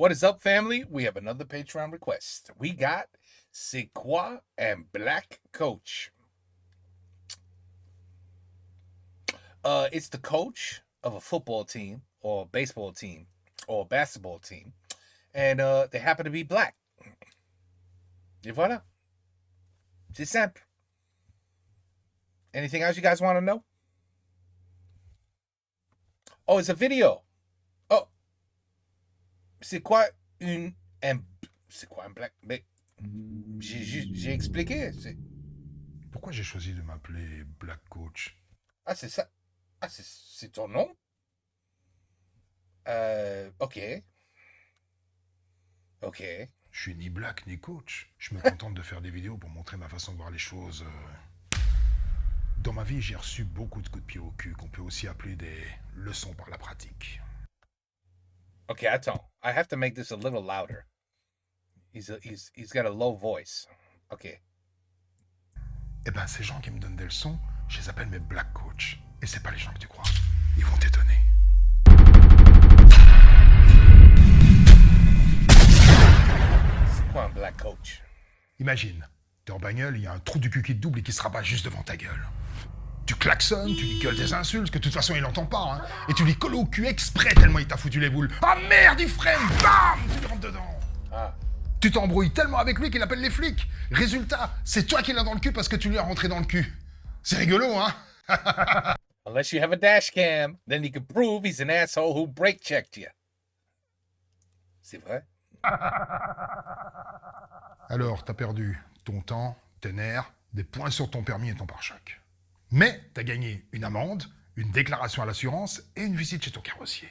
What is up, family? We have another Patreon request. We got C'est quoi and Black Coach. It's the coach of a football team or a baseball team or a basketball team, and they happen to be black. Et voilà. C'est simple. Anything else you guys want to know? Oh, it's a video. Oh. C'est quoi un black... Mais j'ai expliqué. Pourquoi j'ai choisi de m'appeler Black Coach? Ah, c'est ça. Ah, c'est ton nom? Ok. Ok. Je suis ni black ni coach. Je me contente de faire des vidéos pour montrer ma façon de voir les choses. Dans ma vie, j'ai reçu beaucoup de coups de pied au cul, qu'on peut aussi appeler des leçons par la pratique. Ok, attends. I have to make this a little louder. He's got a low voice. Ok. Eh ben, ces gens qui me donnent des leçons, je les appelle mes Black Coach. Et c'est pas les gens que tu crois. Ils vont t'étonner. C'est quoi un Black Coach? Imagine, t'es en bagnole, il y a un trou du cul qui te double et qui se rabat juste devant ta gueule. Tu klaxonnes, tu lui gueules des insultes, que de toute façon il entend pas, hein, et tu lui colles au cul exprès tellement il t'a foutu les boules. Ah merde, il freine, bam, tu lui rentres dedans. Ah. Tu t'embrouilles tellement avec lui qu'il appelle les flics. Résultat, c'est toi qui l'as dans le cul parce que tu lui as rentré dans le cul. C'est rigolo, hein? Unless you have a dash cam, then you can prove he's an asshole who brake checked you. C'est vrai? Alors, t'as perdu ton temps, tes nerfs, des points sur ton permis et ton pare-choc. Mais t'as gagné une amende, une déclaration à l'assurance et une visite chez ton carrossier.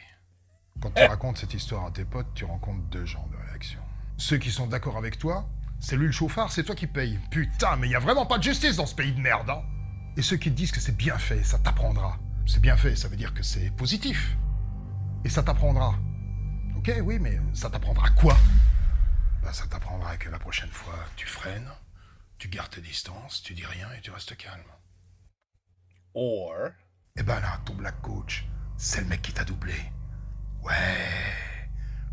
Quand tu racontes cette histoire à tes potes, tu rencontres deux genres de réactions. Ceux qui sont d'accord avec toi, c'est lui le chauffard, c'est toi qui payes. Putain, mais il y a vraiment pas de justice dans ce pays de merde, hein. Et ceux qui te disent que c'est bien fait, ça t'apprendra. C'est bien fait, ça veut dire que c'est positif. Et ça t'apprendra. Ok, oui, mais ça t'apprendra quoi? Bah, ça t'apprendra que la prochaine fois, tu freines, tu gardes tes distances, tu dis rien et tu restes calme. Or... Eh ben là, ton Black Coach, c'est le mec qui t'a doublé. Ouais,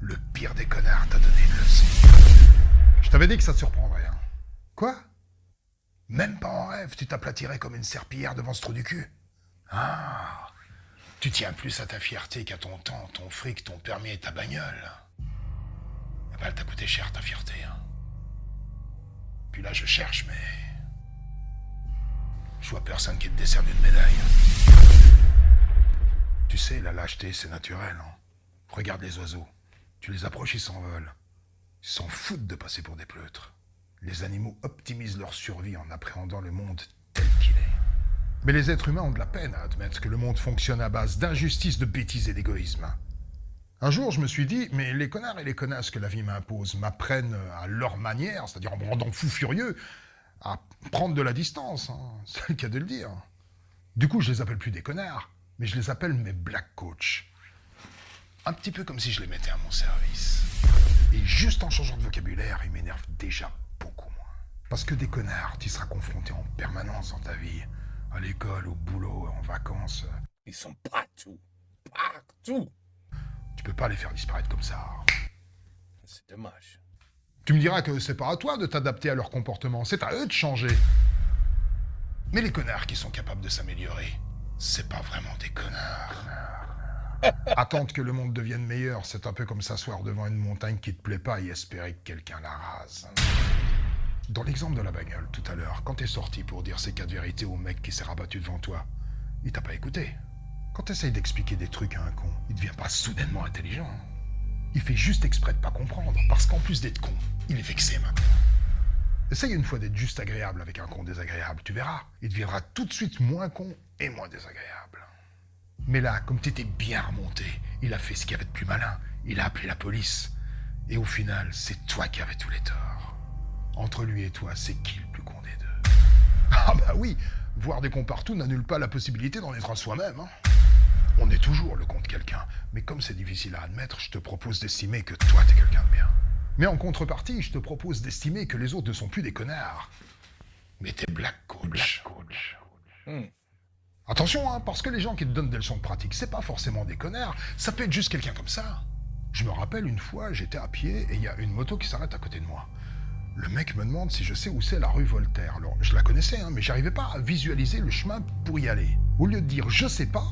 le pire des connards t'a donné une leçon. Je t'avais dit que ça te surprendrait, hein. Quoi? Même pas en rêve, tu t'aplatirais comme une serpillière devant ce trou du cul. Ah, tu tiens plus à ta fierté qu'à ton temps, ton fric, ton permis et ta bagnole. Eh ben, elle t'a coûté cher ta fierté, hein. Puis là, je cherche, mais... je vois personne qui te décerne une médaille. Tu sais, la lâcheté, c'est naturel, hein. Regarde les oiseaux. Tu les approches, ils s'envolent. Ils s'en foutent de passer pour des pleutres. Les animaux optimisent leur survie en appréhendant le monde tel qu'il est. Mais les êtres humains ont de la peine à admettre que le monde fonctionne à base d'injustice, de bêtises et d'égoïsme. Un jour, je me suis dit, mais les connards et les connasses que la vie m'impose m'apprennent à leur manière, c'est-à-dire en me rendant fou furieux, à prendre de la distance, hein. C'est le cas de le dire. Du coup, je les appelle plus des connards, mais je les appelle mes Black Coach. Un petit peu comme si je les mettais à mon service. Et juste en changeant de vocabulaire, ils m'énervent déjà beaucoup moins. Parce que des connards, tu seras confronté en permanence dans ta vie. À l'école, au boulot, en vacances. Ils sont partout. Partout. Tu peux pas les faire disparaître comme ça. C'est dommage. Tu me diras que c'est pas à toi de t'adapter à leur comportement, c'est à eux de changer. Mais les connards qui sont capables de s'améliorer, c'est pas vraiment des connards. Attendre que le monde devienne meilleur, c'est un peu comme s'asseoir devant une montagne qui te plaît pas et espérer que quelqu'un la rase. Dans l'exemple de la bagnole, tout à l'heure, quand t'es sorti pour dire ces 4 vérités au mec qui s'est rabattu devant toi, il t'a pas écouté. Quand t'essayes d'expliquer des trucs à un con, il devient pas soudainement intelligent. Il fait juste exprès de pas comprendre, parce qu'en plus d'être con, il est vexé maintenant. Essaye une fois d'être juste agréable avec un con désagréable, tu verras. Il deviendra tout de suite moins con et moins désagréable. Mais là, comme t'étais bien remonté, il a fait ce qu'il y avait de plus malin. Il a appelé la police. Et au final, c'est toi qui avais tous les torts. Entre lui et toi, c'est qui le plus con des deux? Ah bah oui, voir des cons partout n'annule pas la possibilité d'en être un soi-même, hein. On est toujours le con de quelqu'un. Mais comme c'est difficile à admettre, je te propose d'estimer que toi, t'es quelqu'un de bien. Mais en contrepartie, je te propose d'estimer que les autres ne sont plus des connards. Mais t'es Black Coach. Attention, hein, parce que les gens qui te donnent des leçons de pratique, c'est pas forcément des connards, ça peut être juste quelqu'un comme ça. Je me rappelle une fois, j'étais à pied et il y a une moto qui s'arrête à côté de moi. Le mec me demande si je sais où c'est la rue Voltaire. Alors, je la connaissais, hein, mais j'arrivais pas à visualiser le chemin pour y aller. Au lieu de dire je sais pas,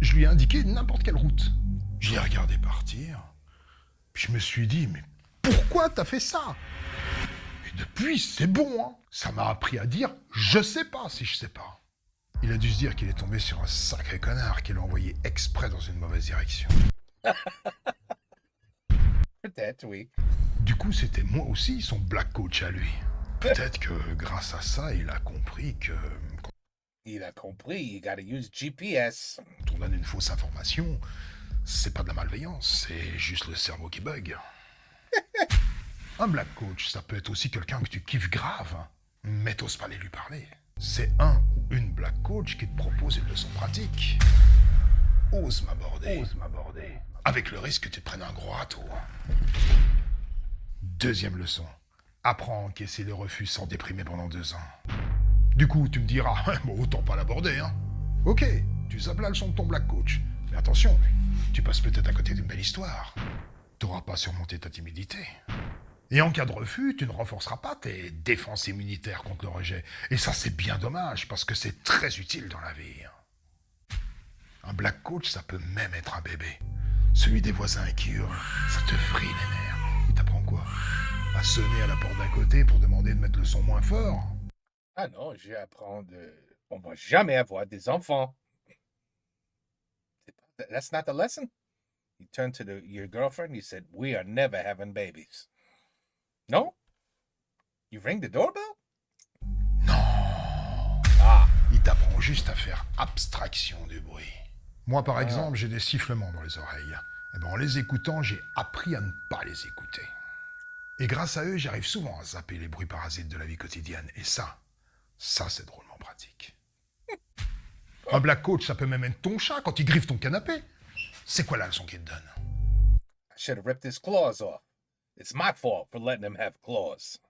je lui ai indiqué n'importe quelle route. Je l'ai regardé partir, puis je me suis dit, mais pourquoi t'as fait ça? Et depuis, c'est bon, hein. Ça m'a appris à dire je sais pas si je sais pas. Il a dû se dire qu'il est tombé sur un sacré connard qui l'a envoyé exprès dans une mauvaise direction. Peut-être, oui. Du coup, c'était moi aussi son black coach à lui. Peut-être que grâce à ça, il a compris que Il a compris, you gotta use GPS. quand on donne une fausse information, c'est pas de la malveillance, c'est juste le cerveau qui bug. Un black coach, ça peut être aussi quelqu'un que tu kiffes grave, hein, mais t'oses pas aller lui parler. C'est un ou une black coach qui te propose une leçon pratique. Ose m'aborder. Avec le risque que tu te prennes un gros râteau. Deuxième leçon. Apprends à encaisser les refus sans déprimer pendant 2 ans. Du coup, tu me diras, bon, autant pas l'aborder, hein. Ok, tu zappes la leçon de ton black coach. Mais attention, tu passes peut-être à côté d'une belle histoire. T'auras pas surmonté ta timidité. Et en cas de refus, tu ne renforceras pas tes défenses immunitaires contre le rejet. Et ça, c'est bien dommage, parce que c'est très utile dans la vie. Un black coach, ça peut même être un bébé. Celui des voisins qui hurle, ça te vrille les nerfs. Il t'apprend quoi? À sonner à la porte d'à côté pour demander de mettre le son moins fort? Ah non, j'ai appris on va jamais avoir des enfants. That's not the lesson. You turned to your girlfriend, you said, we are never having babies. No? You ring the doorbell? Non. Ah. Il t'apprend juste à faire abstraction du bruit. Moi, par exemple, j'ai des sifflements dans les oreilles. Et ben, en les écoutant, j'ai appris à ne pas les écouter. Et grâce à eux, j'arrive souvent à zapper les bruits parasites de la vie quotidienne. Et ça c'est drôlement pratique. Un black coach, ça peut même être ton chat quand il griffe ton canapé. C'est quoi la leçon qu'il te donne? I should have ripped his claws off. It's my fault for letting him have claws.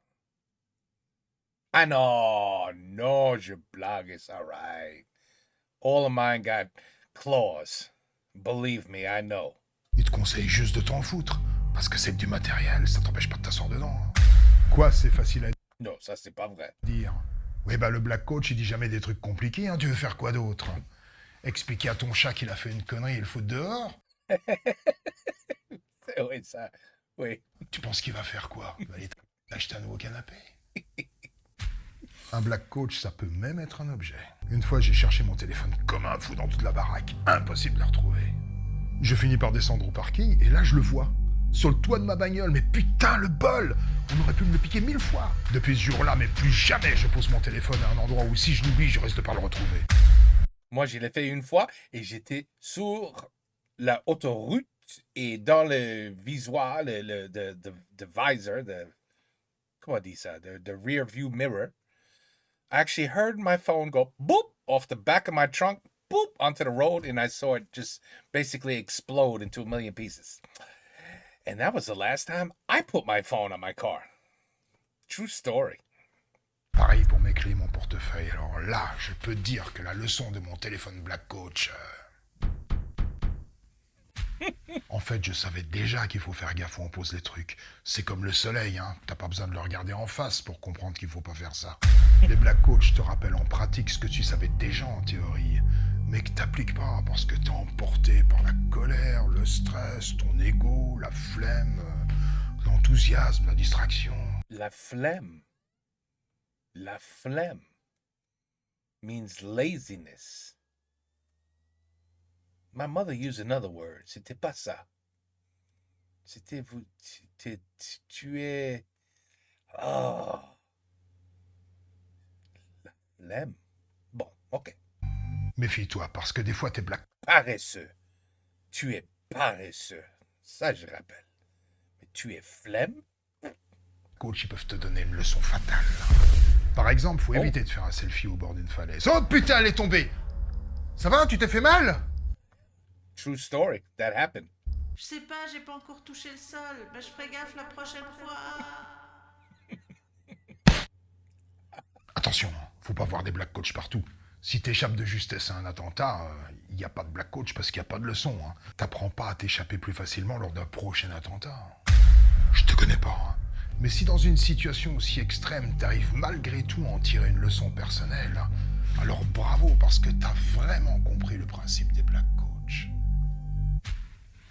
I know, no, je blague, it's all right. All of mine got claws. Believe me, I know. Il te conseille juste de t'en foutre. Parce que c'est du matériel, ça t'empêche pas de t'asseoir dedans. Quoi, c'est facile à Non, ça c'est pas vrai. dire. Oui, bah le black coach, il dit jamais des trucs compliqués, hein. Tu veux faire quoi d'autre? Expliquer à ton chat qu'il a fait une connerie et le foutre dehors? Oui, ça, oui. Tu penses qu'il va faire quoi? Il va aller t'acheter un nouveau canapé? Un black coach, ça peut même être un objet. Une fois, j'ai cherché mon téléphone comme un fou dans toute la baraque. Impossible de le retrouver. Je finis par descendre au parking, et là, je le vois. Sur le toit de ma bagnole, mais putain, le bol! On aurait pu me le piquer 1000 fois. Depuis ce jour-là, mais plus jamais je pose mon téléphone à un endroit où si je l'oublie, je risque de pas le retrouver. Moi, je l'ai fait une fois et j'étais sur la autoroute et dans le visoire, the visor, comment on dit ça, the rear view mirror, I actually heard my phone go boop off the back of my trunk, boop onto the road, and I saw it just basically explode into a million pieces. And that was the last time I put my phone on my car. True story. Pareil pour mes clés et mon portefeuille. Alors là, je peux dire que la leçon de mon téléphone Black Coach... En fait, je savais déjà qu'il faut faire gaffe où on pose les trucs. C'est comme le soleil, hein. T'as pas besoin de le regarder en face pour comprendre qu'il faut pas faire ça. Les Black Coach te rappellent en pratique ce que tu savais déjà en théorie, mais que t'appliques pas parce que t'es emporté par la colère, le stress, ton ego, la flemme, l'enthousiasme, la distraction. La flemme. La flemme means laziness. My mother used another word. C'était pas ça. C'était vous. Tu es. Oh. La flemme. Bon, ok. Méfie-toi, parce que des fois t'es Black Paresseux. Tu es paresseux. Ça, je rappelle. Mais tu es flemme? Coach, ils peuvent te donner une leçon fatale. Par exemple, faut éviter de faire un selfie au bord d'une falaise. Oh putain, elle est tombée! Ça va, tu t'es fait mal? True story. That happened. Je sais pas, j'ai pas encore touché le sol. Mais je ferai gaffe la prochaine fois. Attention, faut pas voir des black coach partout. Si t'échappes de justesse à un attentat, il n'y a pas de black coach parce qu'il n'y a pas de leçon. Hein. T'apprends pas à t'échapper plus facilement lors d'un prochain attentat. Je te connais pas, hein. Mais si dans une situation aussi extrême, t'arrives malgré tout à en tirer une leçon personnelle, alors bravo parce que t'as vraiment compris le principe des black coach.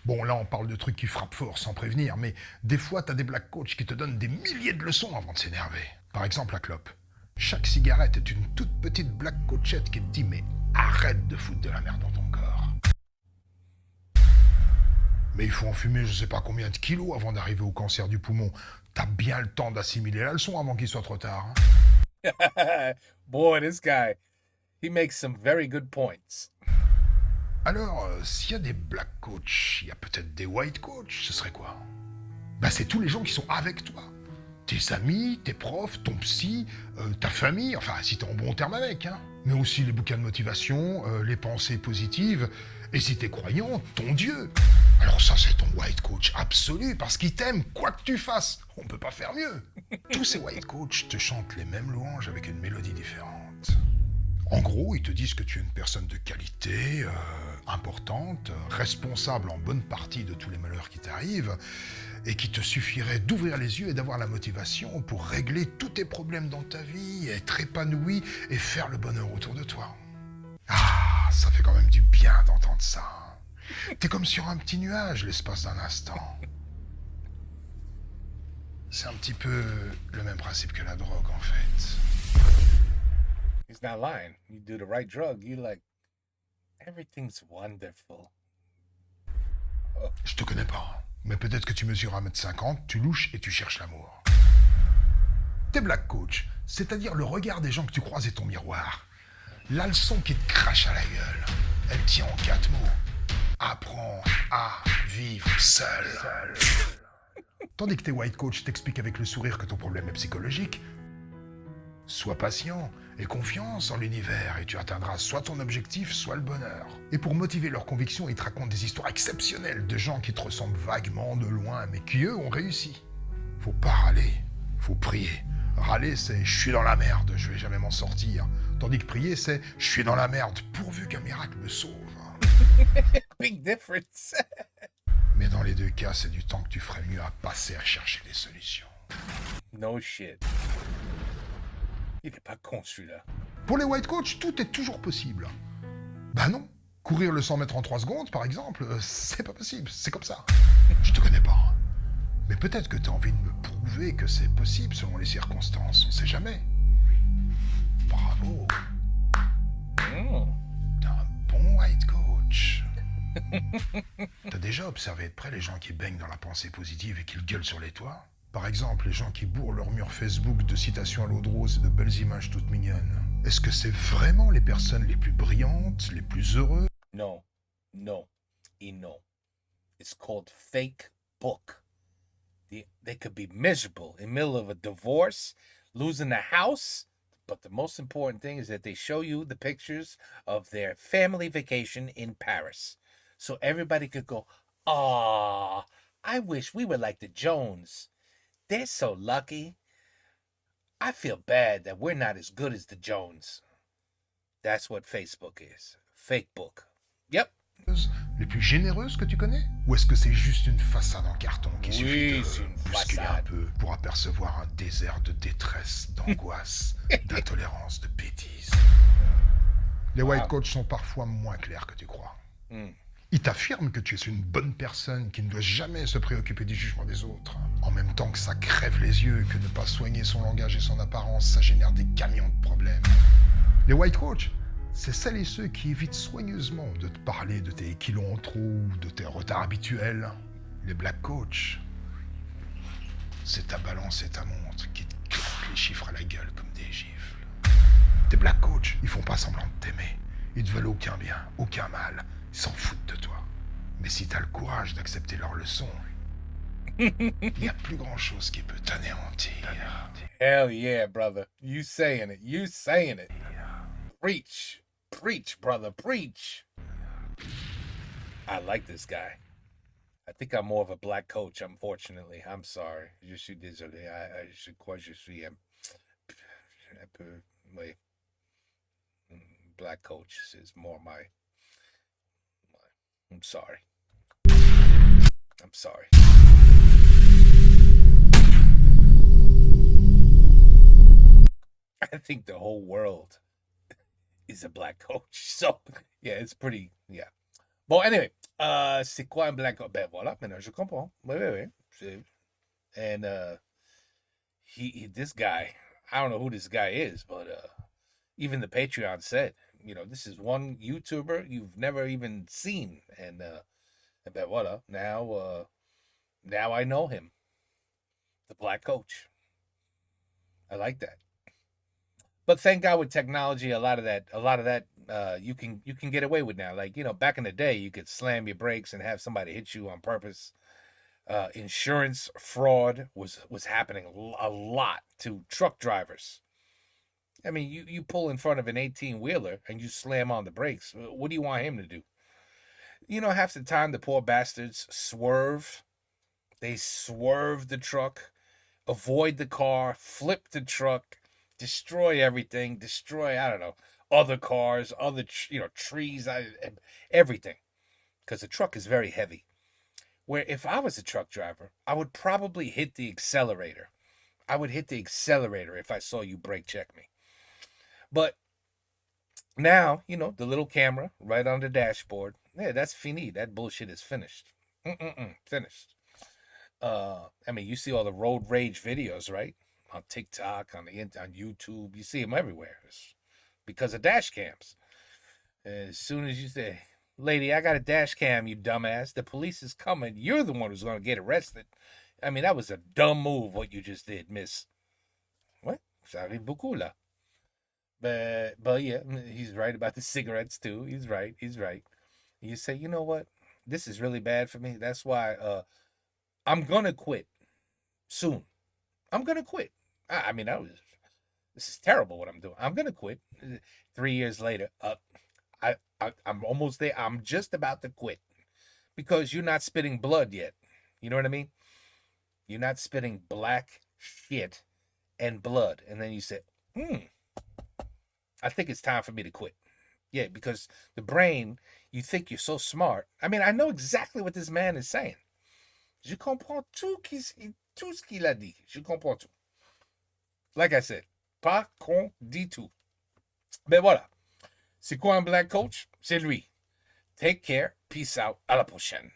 Bon, là, on parle de trucs qui frappent fort sans prévenir, mais des fois, t'as des black coachs qui te donnent des milliers de leçons avant de s'énerver. Par exemple, la clope. Chaque cigarette est une toute petite black coachette qui te dit « Mais arrête de foutre de la merde dans ton corps ». Mais il faut en fumer je sais pas combien de kilos avant d'arriver au cancer du poumon. T'as bien le temps d'assimiler la leçon avant qu'il soit trop tard. Hein. Boy, this guy, he makes some very good points. Alors, s'il y a des black coachs, il y a peut-être des white coachs, ce serait quoi? Bah c'est tous les gens qui sont avec toi. Tes amis, tes profs, ton psy, ta famille, enfin si t'es en bon terme avec, hein. Mais aussi les bouquins de motivation, les pensées positives, et si t'es croyant, ton Dieu. Alors ça c'est ton white coach absolu, parce qu'il t'aime quoi que tu fasses. On peut pas faire mieux. Tous ces white coachs te chantent les mêmes louanges avec une mélodie différente. En gros, ils te disent que tu es une personne de qualité, importante, responsable en bonne partie de tous les malheurs qui t'arrivent, et qu'il te suffirait d'ouvrir les yeux et d'avoir la motivation pour régler tous tes problèmes dans ta vie, être épanoui et faire le bonheur autour de toi. Ah, ça fait quand même du bien d'entendre ça. T'es comme sur un petit nuage l'espace d'un instant. C'est un petit peu le même principe que la drogue en fait. He's not lying. You do the right drug, you like, everything's wonderful. Je te connais pas, mais peut-être que tu mesures 1m50, tu louches et tu cherches l'amour. T'es black coach, c'est-à-dire le regard des gens que tu croises est ton miroir. La leçon qui te crache à la gueule, elle tient en 4 mots. Apprends à vivre seul. Tandis que tes white coach t'expliquent avec le sourire que ton problème est psychologique. Sois patient et confiance en l'univers et tu atteindras soit ton objectif, soit le bonheur. Et pour motiver leurs convictions, ils te racontent des histoires exceptionnelles de gens qui te ressemblent vaguement de loin, mais qui eux ont réussi. Faut pas râler, faut prier. Râler, c'est « je suis dans la merde, je vais jamais m'en sortir ». Tandis que prier, c'est « je suis dans la merde, pourvu qu'un miracle me sauve ». Big difference. Mais dans les deux cas, c'est du temps que tu ferais mieux à passer à chercher des solutions. No shit. Il est pas con celui-là. Pour les white coach, tout est toujours possible. Bah non. Courir le 100 mètres en 3 secondes, par exemple, c'est pas possible, c'est comme ça. Je te connais pas. Mais peut-être que t'as envie de me prouver que c'est possible selon les circonstances, on sait jamais. Bravo. T'es un bon white coach. T'as déjà observé de près les gens qui baignent dans la pensée positive et qui le gueulent sur les toits? Par exemple, les gens qui bourrent leur mur Facebook de citations à l'eau de rose et de belles images toutes mignonnes. Est-ce que c'est vraiment les personnes les plus brillantes, les plus heureuses? No, no, and no. It's called fake book. They could be miserable in the middle of a divorce, losing a house, but the most important thing is that they show you the pictures of their family vacation in Paris. So everybody could go, "Ah, I wish we were like the Jones. They're so lucky. I feel bad that we're not as good as the Jones." That's what Facebook is. Fake book. Yep. Les plus généreuses que tu connais? Ou est-ce que c'est juste une façade en carton qui Oui, suffit c'est de une bousculer un façade. peu pour apercevoir un désert de détresse, d'angoisse, d'intolérance, de bêtises? Les white coachs sont parfois moins clairs que tu crois. Ils t'affirment que tu es une bonne personne qui ne doit jamais se préoccuper du jugement des autres. En même temps que ça crève les yeux, que ne pas soigner son langage et son apparence, ça génère des camions de problèmes. Les white coachs, c'est celles et ceux qui évitent soigneusement de te parler de tes kilos en trop ou de tes retards habituels. Les black coachs, c'est ta balance et ta montre qui te claquent les chiffres à la gueule comme des gifles. Tes black coachs, ils font pas semblant de t'aimer. Ils te veulent aucun bien, aucun mal. Ils s'en foutent de toi. Mais si t'as le courage d'accepter leurs leçons, il n'y a plus grand-chose qui peut t'anéantir. Hell yeah, brother. You saying it. You saying it. Preach. Preach, brother. Preach. I like this guy. I think I'm more of a black coach, unfortunately. I'm sorry. Je suis désolé. Je crois que je suis un peu, oui, black coach is more my I'm sorry. I'm sorry. I think the whole world is a black coach. So, yeah, it's pretty, yeah. Bon, anyway, c'est quoi un black coach? Ben voilà, maintenant je comprends. Oui, oui, oui. And this guy, I don't know who this guy is, but even the Patreon said, this is one YouTuber you've never even seen. And ben voilà, now I know him. The black coach. I like that. But thank God with technology, a lot of that you can get away with now. Like, back in the day, you could slam your brakes and have somebody hit you on purpose. Insurance fraud was happening a lot to truck drivers. I mean, you pull in front of an 18-wheeler and you slam on the brakes. What do you want him to do? Half the time the poor bastards swerve. They swerve the truck, avoid the car, flip the truck, destroy everything, I don't know, other cars, other, trees, everything. Because the truck is very heavy. Where if I was a truck driver, I would probably hit the accelerator. I would hit the accelerator if I saw you brake check me. But now, the little camera right on the dashboard, yeah, that's fini. That bullshit is finished. Finished. I mean, you see all the road rage videos, right? On TikTok, on YouTube, you see them everywhere. It's because of dash cams. As soon as you say, "Lady, I got a dash cam, you dumbass," the police is coming. You're the one who's going to get arrested. I mean, that was a dumb move, what you just did, miss. What? Ça arrive beaucoup, là. But yeah, he's right about the cigarettes, too. He's right. You say, you know what? This is really bad for me. That's why I'm going to quit soon. I'm going to quit. I mean, this is terrible what I'm doing. I'm going to quit. 3 years later, I'm almost there. I'm just about to quit because you're not spitting blood yet. You know what I mean? You're not spitting black shit and blood. And then you say, I think it's time for me to quit. Yeah, because the brain, you think you're so smart. I mean, I know exactly what this man is saying. Je comprends tout ce qu'il a dit. Je comprends tout. Like I said, pas con dit tout. Ben voilà. C'est quoi un black coach? C'est lui. Take care. Peace out. À la prochaine.